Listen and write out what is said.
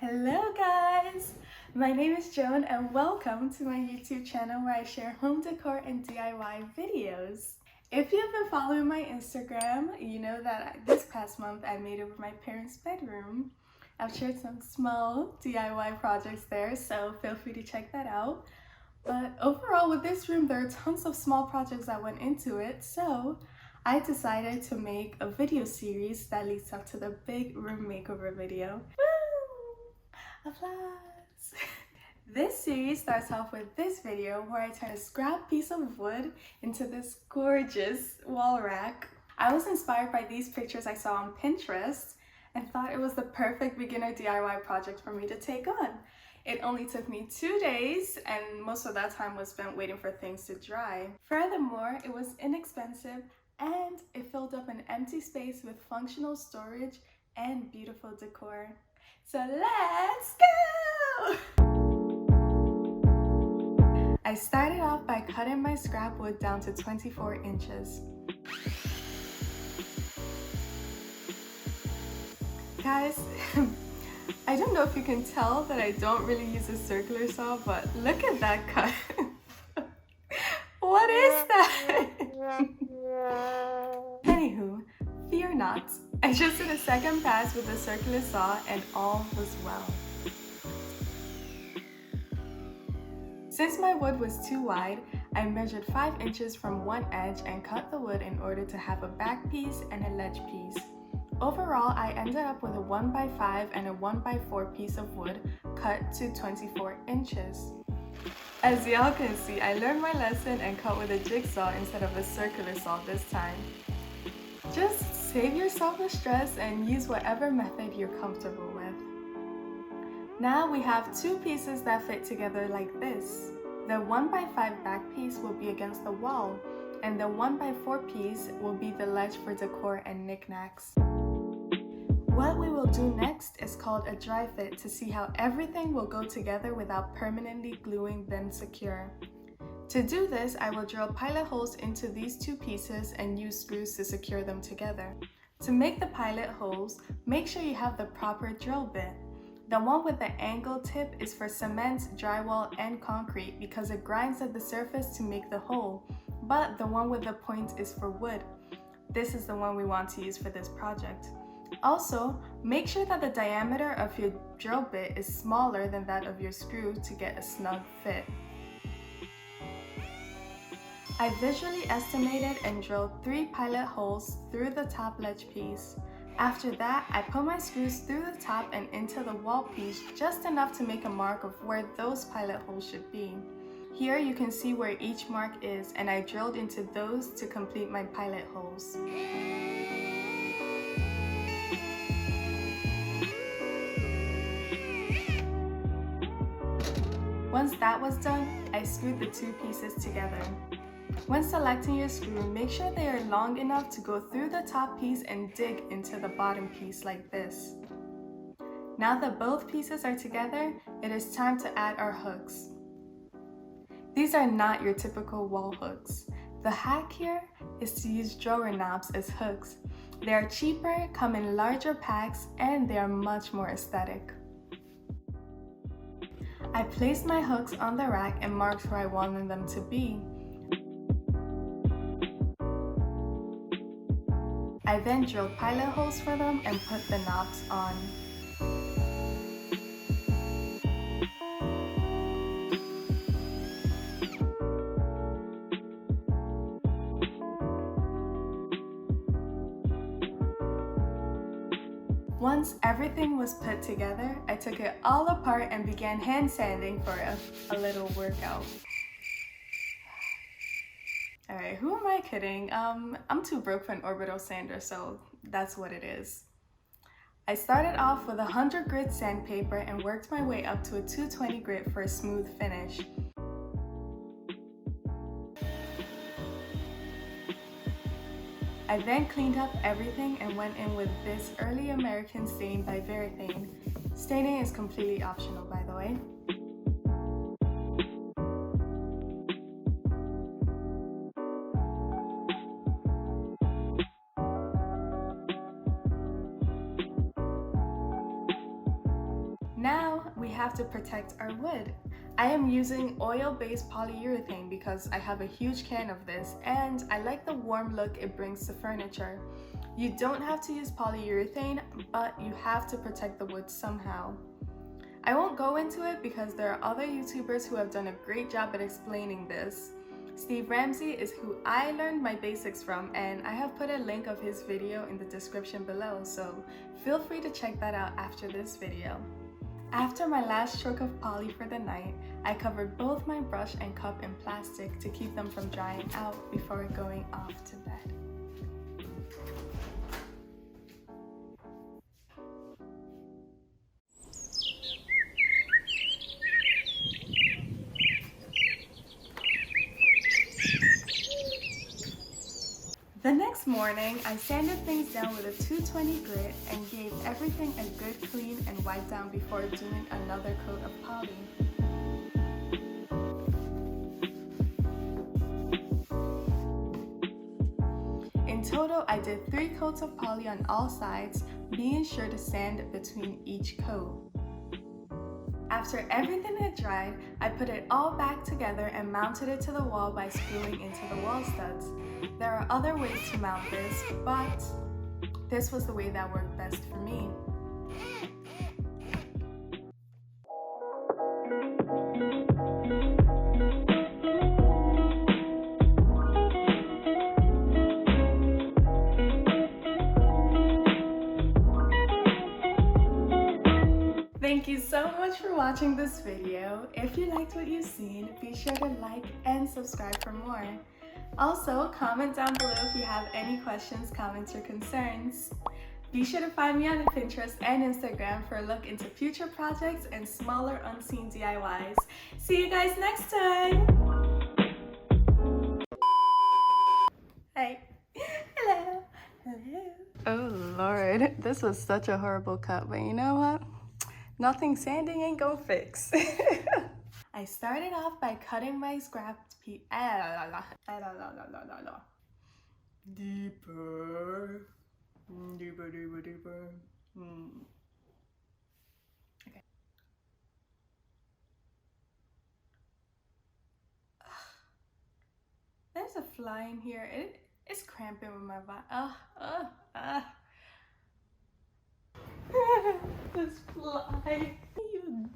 Hello guys! My name is Joan and welcome to my YouTube channel where I share home decor and DIY videos. If you've been following my Instagram, you know that this past month I made over my parents' bedroom. I've shared some small DIY projects there, so feel free to check that out. But overall with this room, there are tons of small projects that went into it, so I decided to make a video series that leads up to the big room makeover video. Woo! Applause! This series starts off with this video where I turn a scrap piece of wood into this gorgeous wall rack. I was inspired by these pictures I saw on Pinterest and thought it was the perfect beginner DIY project for me to take on. It only took me 2 days and most of that time was spent waiting for things to dry. Furthermore, it was inexpensive and it filled up an empty space with functional storage and beautiful decor. So let's go! I started off by cutting my scrap wood down to 24 inches. Guys, I don't know if you can tell that I don't really use a circular saw, but look at that cut. What is that? Anywho, fear not. I just did a second pass with the circular saw and all was well. Since my wood was too wide, I measured 5 inches from one edge and cut the wood in order to have a back piece and a ledge piece. Overall, I ended up with a 1x5 and a 1x4 piece of wood cut to 24 inches. As y'all can see, I learned my lesson and cut with a jigsaw instead of a circular saw this time. Just save yourself the stress and use whatever method you're comfortable with. Now we have two pieces that fit together like this. The 1x5 back piece will be against the wall, and the 1x4 piece will be the ledge for decor and knickknacks. What we will do next is called a dry fit to see how everything will go together without permanently gluing them secure. To do this, I will drill pilot holes into these two pieces and use screws to secure them together. To make the pilot holes, make sure you have the proper drill bit. The one with the angled tip is for cement, drywall, and concrete because it grinds at the surface to make the hole, but the one with the point is for wood. This is the one we want to use for this project. Also, make sure that the diameter of your drill bit is smaller than that of your screw to get a snug fit. I visually estimated and drilled 3 pilot holes through the top ledge piece. After that, I put my screws through the top and into the wall piece just enough to make a mark of where those pilot holes should be. Here you can see where each mark is, and I drilled into those to complete my pilot holes. Once that was done, I screwed the two pieces together. When selecting your screw, make sure they are long enough to go through the top piece and dig into the bottom piece like this. Now that both pieces are together, it is time to add our hooks. These are not your typical wall hooks. The hack here is to use drawer knobs as hooks. They are cheaper, come in larger packs, and they are much more aesthetic. I placed my hooks on the rack and marked where I wanted them to be. I then drilled pilot holes for them and put the knobs on. Once everything was put together, I took it all apart and began hand sanding for a little workout. Alright, who am I kidding? I'm too broke for an orbital sander, so that's what it is. I started off with 100 grit sandpaper and worked my way up to a 220 grit for a smooth finish. I then cleaned up everything and went in with this Early American stain by Renovating. Staining is completely optional, by the way. Now we have to protect our wood. I am using oil-based polyurethane because I have a huge can of this and I like the warm look it brings to furniture. You don't have to use polyurethane, but you have to protect the wood somehow. I won't go into it because there are other YouTubers who have done a great job at explaining this. Steve Ramsey is who I learned my basics from, and I have put a link of his video in the description below, so feel free to check that out after this video. After my last stroke of poly for the night, I covered both my brush and cup in plastic to keep them from drying out before going off to bed. The next morning, I sanded things down with a 220 grit and gave everything a good clean and wipe down before doing another coat of poly. In total, I did 3 coats of poly on all sides, being sure to sand between each coat. After everything had dried, I put it all back together and mounted it to the wall by screwing into the wall studs. There are other ways to mount this, but this was the way that worked best for me. Thank you so much for watching this video. If you liked what you've seen, be sure to like and subscribe for more. Also, comment down below if you have any questions, comments, or concerns. Be sure to find me on Pinterest and Instagram for a look into future projects and smaller unseen DIYs. See you guys next time! Hey! Hello! Hello! Oh Lord, this was such a horrible cut, but you know what? Nothing sanding ain't gonna fix. I started off by cutting my scrapped piece deeper, deeper, deeper, deeper. Okay. There's a fly in here. It's cramping with my body. This fly, you demon.